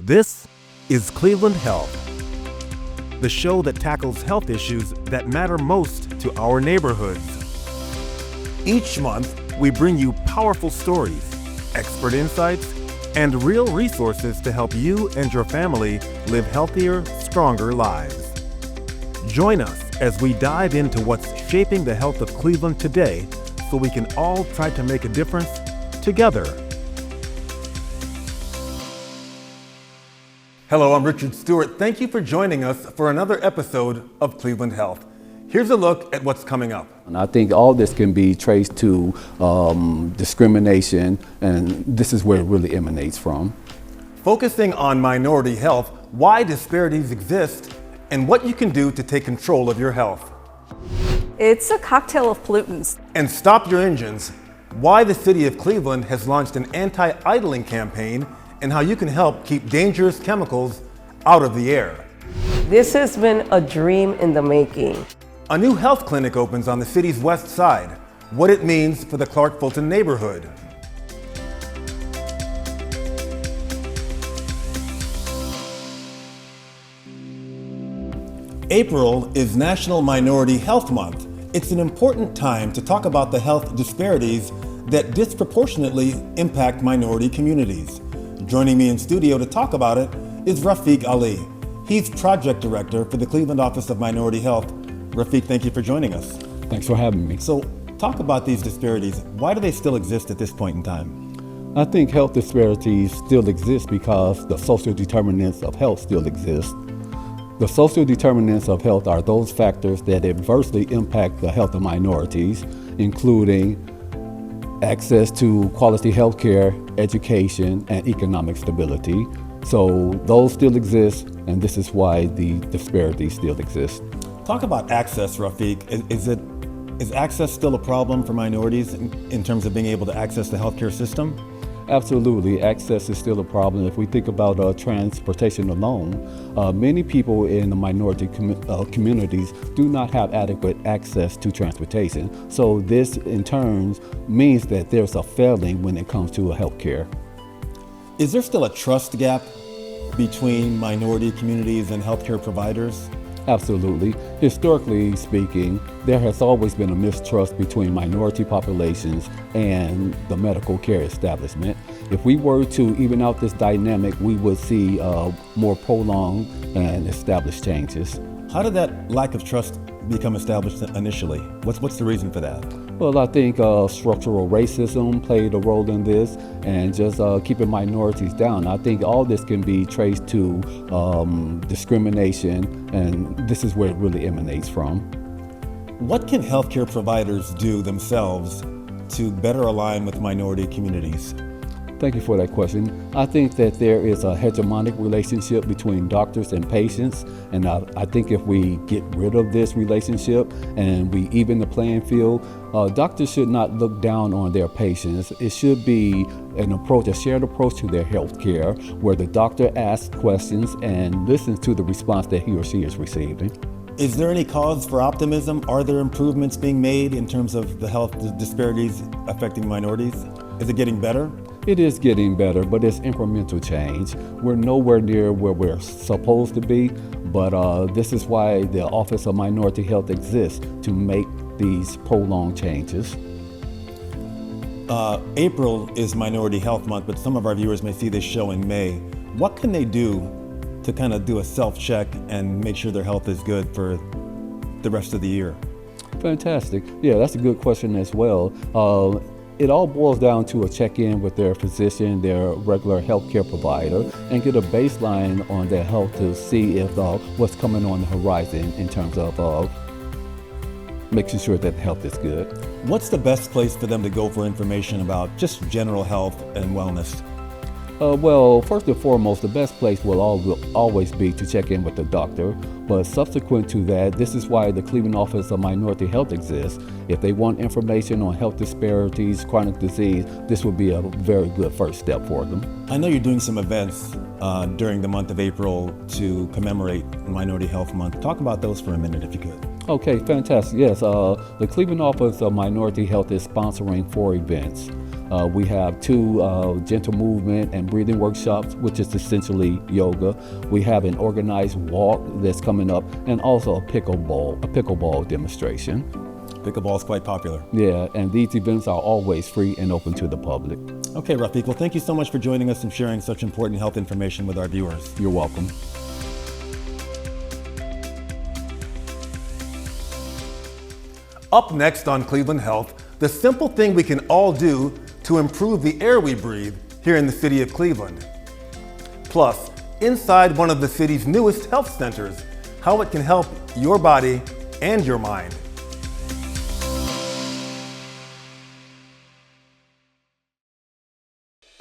This is Cleveland Health, the show that tackles health issues that matter most to our neighborhoods. Each month, we bring you powerful stories, expert insights, and real resources to help you and your family live healthier, stronger lives. Join us as we dive into what's shaping the health of Cleveland today so we can all try to make a difference together. Hello, I'm Richard Stewart. Thank you for joining us for another episode of Cleveland Health. Here's a look at what's coming up. And I think all this can be traced to discrimination, and this is where it really emanates from. Focusing on minority health, why disparities exist, and what you can do to take control of your health. It's a cocktail of pollutants. And stop your engines, why the city of Cleveland has launched an anti-idling campaign and how you can help keep dangerous chemicals out of the air. This has been a dream in the making. A new health clinic opens on the city's west side, what it means for the Clark Fulton neighborhood. April is National Minority Health Month. It's an important time to talk about the health disparities that disproportionately impact minority communities. Joining me in studio to talk about it is Rafiq Ali. He's Project Director for the Cleveland Office of Minority Health. Rafiq, thank you for joining us. Thanks for having me. So, talk about these disparities. Why do they still exist at this point in time? I think health disparities still exist because the social determinants of health still exist. The social determinants of health are those factors that adversely impact the health of minorities, including access to quality health care, education, and economic stability. So those still exist, and this is why the disparities still exist. Talk about access, Rafiq. Is access still a problem for minorities in terms of being able to access the healthcare system? Absolutely, access is still a problem. If we think about transportation alone, many people in the minority communities do not have adequate access to transportation. So this in turn means that there's a failing when it comes to healthcare. Is there still a trust gap between minority communities and healthcare providers? Absolutely. Historically speaking, there has always been a mistrust between minority populations and the medical care establishment. If we were to even out this dynamic, we would see more prolonged and established changes. How did that lack of trust become established initially? What's the reason for that? Well, I think structural racism played a role in this, and just keeping minorities down. I think all this can be traced to discrimination, and this is where it really emanates from. What can healthcare providers do themselves to better align with minority communities? Thank you for that question. I think that there is a hegemonic relationship between doctors and patients, and I think if we get rid of this relationship and we even the playing field, doctors should not look down on their patients. It should be an approach, a shared approach to their health care, where the doctor asks questions and listens to the response that he or she is receiving. Is there any cause for optimism? Are there improvements being made in terms of the health disparities affecting minorities? Is it getting better? It is getting better, but it's incremental change. We're nowhere near where we're supposed to be, but this is why the Office of Minority Health exists, to make these prolonged changes. April is Minority Health Month, but some of our viewers may see this show in May. What can they do to kind of do a self-check and make sure their health is good for the rest of the year? Fantastic. Yeah, that's a good question as well. It all boils down to a check-in with their physician, their regular healthcare provider, and get a baseline on their health to see if what's coming on the horizon in terms of making sure that health is good. What's the best place for them to go for information about just general health and wellness? Well, first and foremost, the best place will always be to check in with the doctor. But subsequent to that, this is why the Cleveland Office of Minority Health exists. If they want information on health disparities, chronic disease, this would be a very good first step for them. I know you're doing some events during the month of April to commemorate Minority Health Month. Talk about those for a minute, if you could. Okay, fantastic. Yes, the Cleveland Office of Minority Health is sponsoring 4 events. We have 2 gentle movement and breathing workshops, which is essentially yoga. We have an organized walk that's coming up, and also a pickleball demonstration. Pickleball is quite popular. Yeah, and these events are always free and open to the public. Okay, Rafiq, well, thank you so much for joining us and sharing such important health information with our viewers. You're welcome. Up next on Cleveland Health, the simple thing we can all do to improve the air we breathe here in the city of Cleveland. Plus, inside one of the city's newest health centers, how it can help your body and your mind.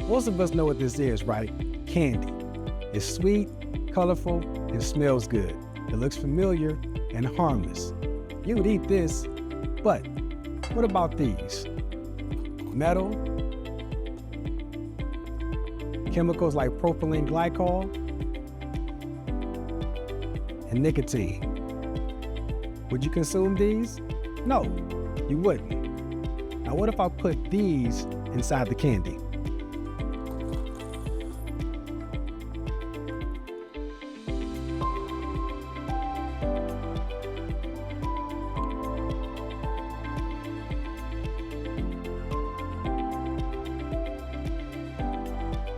Most of us know what this is, right? Candy. It's sweet, colorful, and smells good. It looks familiar and harmless. You would eat this, but what about these? Metal, chemicals like propylene glycol, and nicotine. Would you consume these? No, you wouldn't. Now what if I put these inside the candy?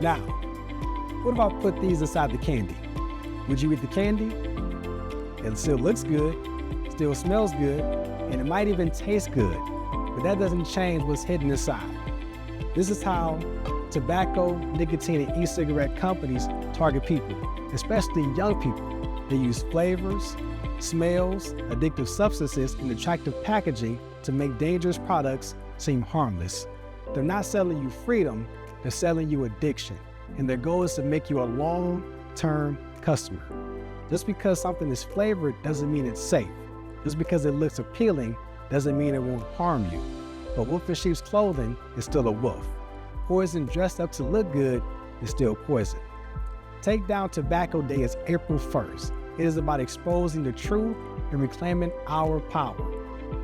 Now, what if I put these inside the candy? Would you eat the candy? It still looks good, still smells good, and it might even taste good, but that doesn't change what's hidden inside. This is how tobacco, nicotine, and e-cigarette companies target people, especially young people. They use flavors, smells, addictive substances, and attractive packaging to make dangerous products seem harmless. They're not selling you freedom, they're selling you addiction, and their goal is to make you a long-term customer. Just because something is flavored doesn't mean it's safe. Just because it looks appealing doesn't mean it won't harm you. But wolf in sheep's clothing is still a wolf. Poison dressed up to look good is still poison. Take Down Tobacco Day is April 1st. It is about exposing the truth and reclaiming our power.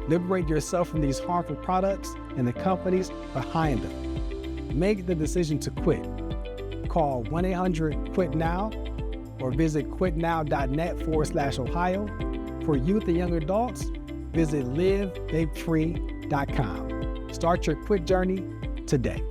Liberate yourself from these harmful products and the companies behind them. Make the decision to quit. Call 1-800-QUIT-NOW or visit quitnow.net/Ohio. For youth and young adults, visit livevapefree.com. Start your quit journey today.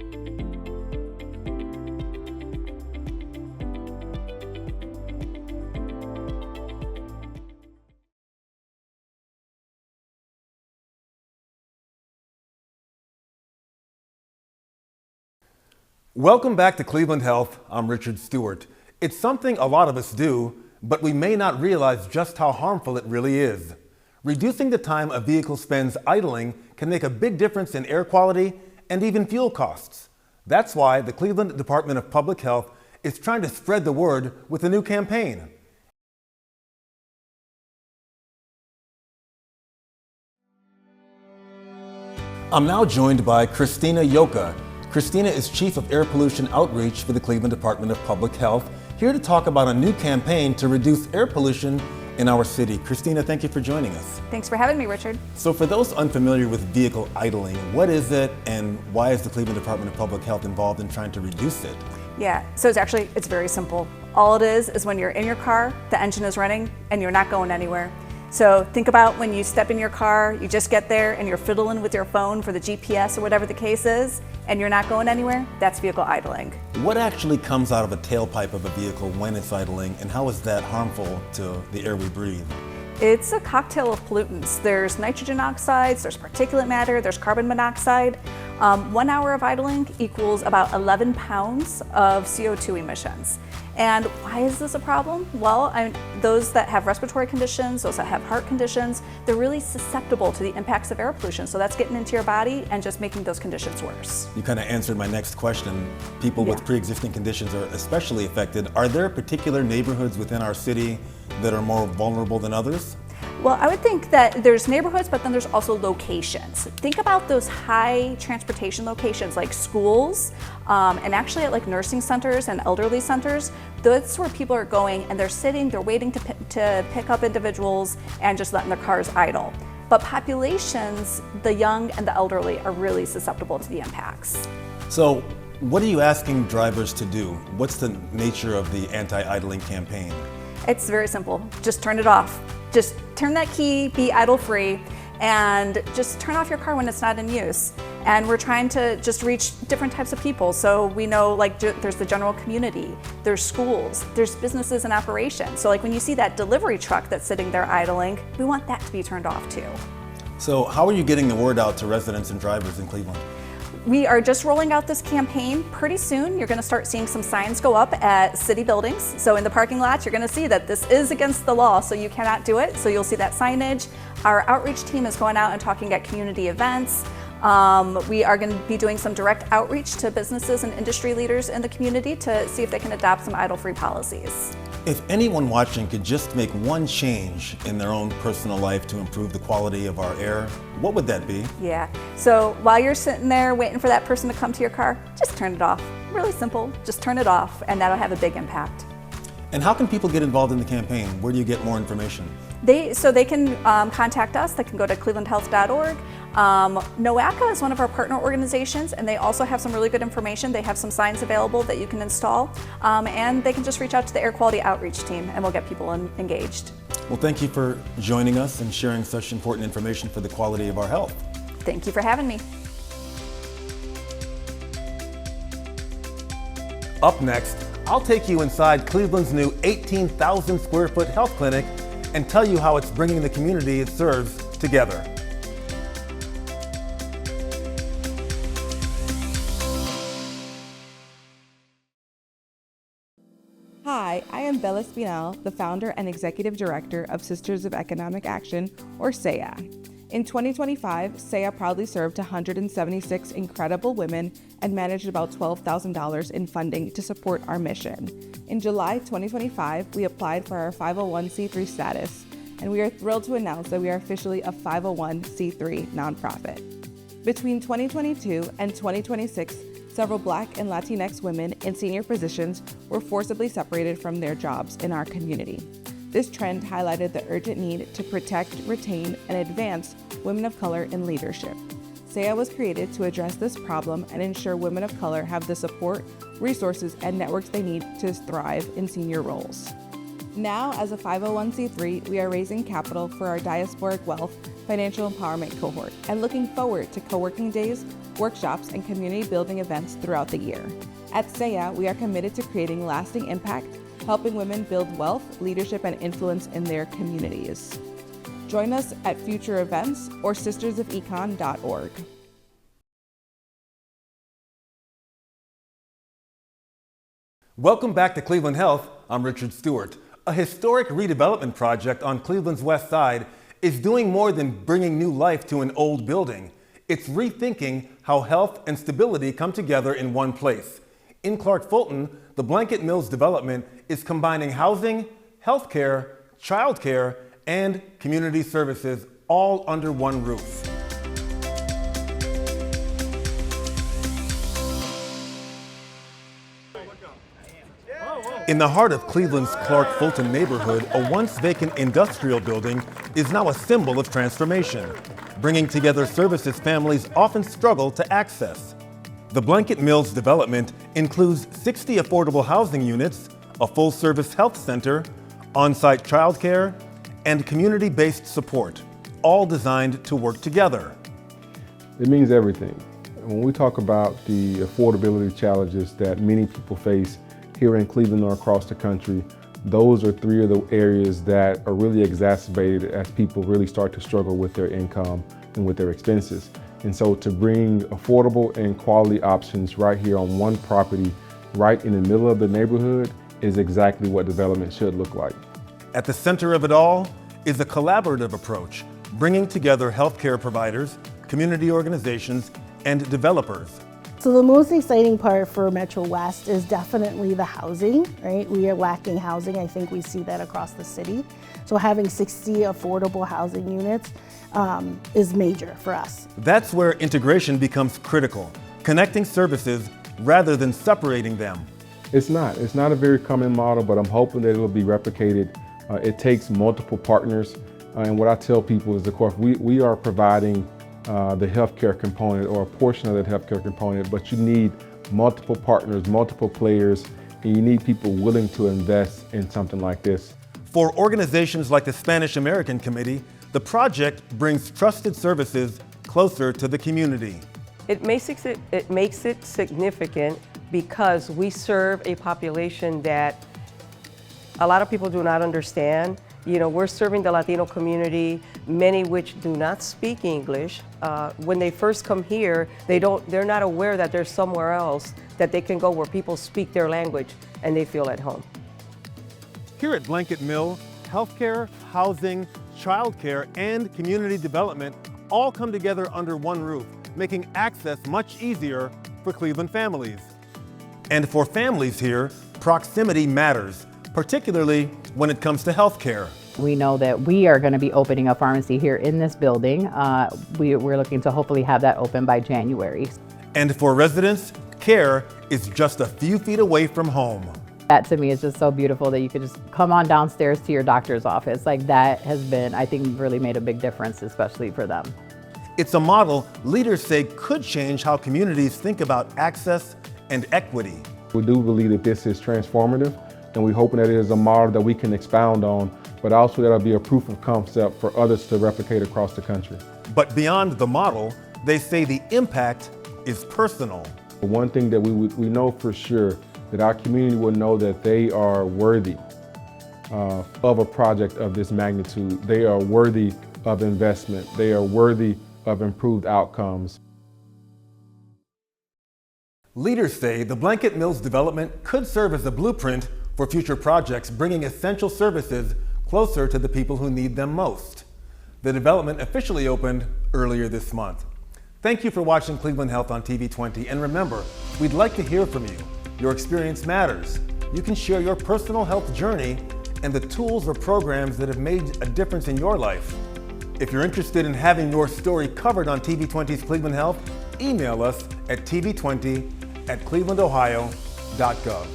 Welcome back to Cleveland Health. I'm Richard Stewart. It's something a lot of us do, but we may not realize just how harmful it really is. Reducing the time a vehicle spends idling can make a big difference in air quality and even fuel costs. That's why the Cleveland Department of Public Health is trying to spread the word with a new campaign. I'm now joined by Christina Yoka. Christina is Chief of Air Pollution Outreach for the Cleveland Department of Public Health, here to talk about a new campaign to reduce air pollution in our city. Christina, thank you for joining us. Thanks for having me, Richard. So for those unfamiliar with vehicle idling, what is it and why is the Cleveland Department of Public Health involved in trying to reduce it? Yeah, so it's very simple. All it is when you're in your car, the engine is running and you're not going anywhere. So think about when you step in your car, you just get there and you're fiddling with your phone for the GPS or whatever the case is, and you're not going anywhere, that's vehicle idling. What actually comes out of a tailpipe of a vehicle when it's idling, and how is that harmful to the air we breathe? It's a cocktail of pollutants. There's nitrogen oxides, there's particulate matter, there's carbon monoxide. 1 hour of idling equals about 11 pounds of CO2 emissions. And why is this a problem? Well, those that have respiratory conditions, those that have heart conditions, they're really susceptible to the impacts of air pollution. So that's getting into your body and just making those conditions worse. You kind of answered my next question. People with pre-existing conditions are especially affected. Are there particular neighborhoods within our city that are more vulnerable than others? Well, I would think that there's neighborhoods, but then there's also locations. Think about those high transportation locations like schools, and actually at like nursing centers and elderly centers. That's where people are going and they're sitting, they're waiting to pick up individuals and just letting their cars idle. But populations, the young and the elderly, are really susceptible to the impacts. So, what are you asking drivers to do? What's the nature of the anti-idling campaign? It's very simple. Just turn it off. Just turn that key, be idle free, and just turn off your car when it's not in use. And we're trying to just reach different types of people. So we know like there's the general community, there's schools, there's businesses and operations. So like when you see that delivery truck that's sitting there idling, we want that to be turned off too. So how are you getting the word out to residents and drivers in Cleveland? We are just rolling out this campaign. Pretty soon, you're going to start seeing some signs go up at city buildings. So in the parking lots, you're going to see that this is against the law, so you cannot do it. So you'll see that signage. Our outreach team is going out and talking at community events. We are going to be doing some direct outreach to businesses and industry leaders in the community to see if they can adopt some idle-free policies. If anyone watching could just make one change in their own personal life to improve the quality of our air, what would that be? Yeah, so while you're sitting there waiting for that person to come to your car, just turn it off. Really simple, just turn it off and that'll have a big impact. And how can people get involved in the campaign? Where do you get more information? They can contact us. They can go to clevelandhealth.org. NOACA is one of our partner organizations, and they also have some really good information. They have some signs available that you can install, and they can just reach out to the air quality outreach team, and we'll get people engaged. Well, thank you for joining us and sharing such important information for the quality of our health. Thank you for having me. Up next, I'll take you inside Cleveland's new 18,000 square foot health clinic and tell you how it's bringing the community it serves together. Hi, I am Bella Spinell, the founder and executive director of Sisters of Economic Action, or SEA. In 2025, SEA proudly served 176 incredible women and managed about $12,000 in funding to support our mission. In July 2025, we applied for our 501c3 status, and we are thrilled to announce that we are officially a 501c3 nonprofit. Between 2022 and 2026, several Black and Latinx women in senior positions were forcibly separated from their jobs in our community. This trend highlighted the urgent need to protect, retain, and advance women of color in leadership. SEA was created to address this problem and ensure women of color have the support, resources, and networks they need to thrive in senior roles. Now, as a 501c3, we are raising capital for our Diasporic Wealth Financial Empowerment Cohort and looking forward to co-working days, workshops, and community building events throughout the year. At SEA, we are committed to creating lasting impact, helping women build wealth, leadership, and influence in their communities. Join us at future events or sistersofecon.org. Welcome back to Cleveland Health. I'm Richard Stewart. A historic redevelopment project on Cleveland's west side is doing more than bringing new life to an old building. It's rethinking how health and stability come together in one place. In Clark Fulton, the Blanket Mills development is combining housing, healthcare, childcare, and community services all under one roof. In the heart of Cleveland's Clark Fulton neighborhood, a once vacant industrial building is now a symbol of transformation, bringing together services families often struggle to access. The Blanket Mills development includes 60 affordable housing units, a full-service health center, on-site childcare, and community-based support, all designed to work together. It means everything. When we talk about the affordability challenges that many people face here in Cleveland or across the country, those are three of the areas that are really exacerbated as people really start to struggle with their income and with their expenses. And so to bring affordable and quality options right here on one property, right in the middle of the neighborhood, is exactly what development should look like. At the center of it all is a collaborative approach, bringing together healthcare providers, community organizations, and developers. So the most exciting part for Metro West is definitely the housing, right? We are lacking housing. I think we see that across the city. So having 60 affordable housing units is major for us. That's where integration becomes critical, connecting services rather than separating them. It's not a very common model, but I'm hoping that it'll be replicated. It takes multiple partners. And what I tell people is, of course, we are providing the healthcare component or a portion of that healthcare component, but you need multiple partners, multiple players, and you need people willing to invest in something like this. For organizations like the Spanish American Committee, the project brings trusted services closer to the community. It makes it significant because we serve a population that a lot of people do not understand. You know, we're serving the Latino community, many which do not speak English. When they first come here, they're not aware that there's somewhere else that they can go where people speak their language and they feel at home. Here at Blanket Mill, healthcare, housing, childcare, and community development all come together under one roof, making access much easier for Cleveland families. And for families here, proximity matters, particularly when it comes to healthcare. We know that we are going to be opening a pharmacy here in this building. We're looking to hopefully have that open by January. And for residents, care is just a few feet away from home. That to me is just so beautiful that you could just come on downstairs to your doctor's office. Like that has been, I think, really made a big difference, especially for them. It's a model leaders say could change how communities think about access and equity. We do believe that this is transformative, and we're hoping that it is a model that we can expound on, but also that'll be a proof of concept for others to replicate across the country. But beyond the model, they say the impact is personal. One thing that we know for sure, that our community will know that they are worthy of a project of this magnitude. They are worthy of investment. They are worthy of improved outcomes. Leaders say the Blanket Mill's development could serve as a blueprint for future projects, bringing essential services closer to the people who need them most. The development officially opened earlier this month. Thank you for watching Cleveland Health on TV 20, and remember, we'd like to hear from you. Your experience matters. You can share your personal health journey and the tools or programs that have made a difference in your life. If you're interested in having your story covered on TV 20's Cleveland Health, email us at tv20@clevelandohio.gov.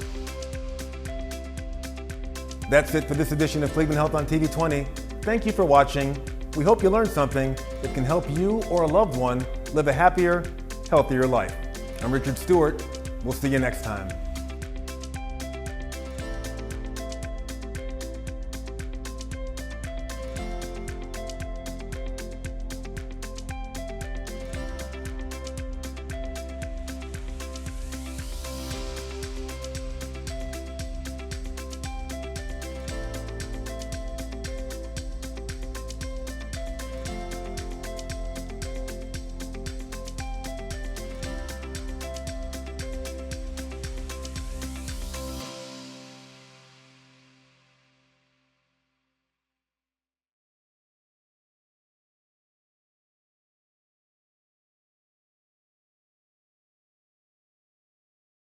That's it for this edition of Cleveland Health on TV 20. Thank you for watching. We hope you learned something that can help you or a loved one live a happier, healthier life. I'm Richard Stewart. We'll see you next time.